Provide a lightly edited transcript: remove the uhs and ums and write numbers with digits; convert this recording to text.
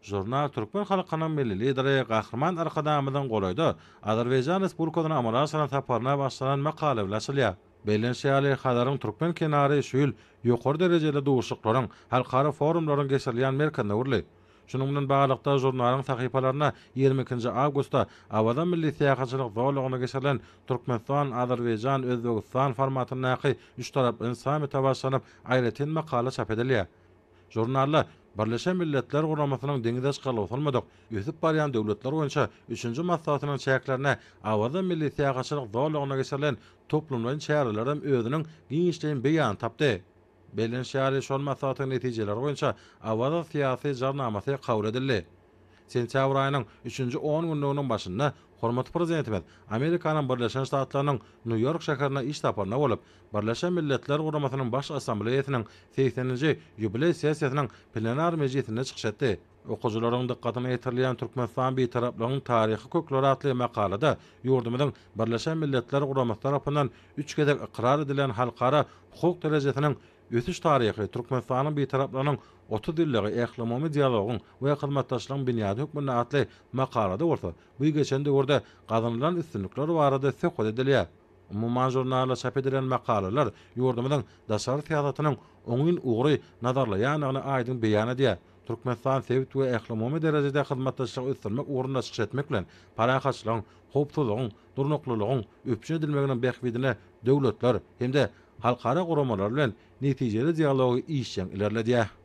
Jurnal Türkmen halkynyň milli lideri Gahrman Arkadamyň golayda Azerbaýjan Respublikasynyň amalasyna taparna başlanan makale bilen Belenşýaly hadaryň Türkmen kenary şu ýyl ýokary derejede duşuklaryň halkara forumlaryň geçirilýän merkezine urly. Şunun bilen baglykda jurnalyň sahypalaryna 22 awgustda Awada milli syýahatçylyk zorlugyna geçirilen Türkmenistan, Azerbaýjan, Özbegistan formatyny 3 taraply samita başlanyp aýratyn makala çap edilýär. Jurnalda Birleşen Milletler Guramasynyň deňize çykaly olmadyk, ösüp barýan döwletler boýunça 3-nji maslahatynyň çäklerine Awada milli syýahatçylyk zorlugyna geçirilen toplumlaryň çärelerden özüniň giňişliğin beýan tapdy. Belenşýaly şol maslahatyň netijeleri boýunça Awada syýasy jarnamasy kabul edildi. Sentýabr aýynyň 3-nji 10 günlüğiniň başynda hormatly prezidentimiz Amerikanyň Birleşen Ştatlarynyň New York şäherine iş taparyna bolup, Birleşen Milletler Guramasynyň baş assambleýasynyň 80-nji ýubiley sessiýasynyň plenar mejlisine çykyş etdi. Okuwçylaryň dikkatyny ýetirilýän Türkmenistan beýtaraplaryň taryhy kökleri atly makalada ýurdumyzyň Birleşen Milletler Guramasy tarapyndan 3 gezek ikrar edilen halkara hukuk derejesiniň ötüş taryhy Türkmenistanyň beýtaraplarynyň 30 ýyllary ählimomy dialogyň we hyzmatdaşlygyň büniýady hukmuna atly makalada bolsa, bu geçen döwürde gazanylan üstünlikler barada söhbet edilýär. Umumyň jurnalda çap edilen makalalar ýurdumyzyň daşary syýasatynyň oňyn ugry nazarlaýanyny aýdyn beýan edýär. Türkmenistan sebit we ählimomy derejede hyzmatdaşlyk ösdürmek ugrunda çykyş etmek bilen parahaçlygyň, howpsuzlygyň, durnuklygyň öpüşe edilmeginiň bähbidine döwletler hem-de halkara guramalar bilen netijeli dialogy işçiň ilerledýär.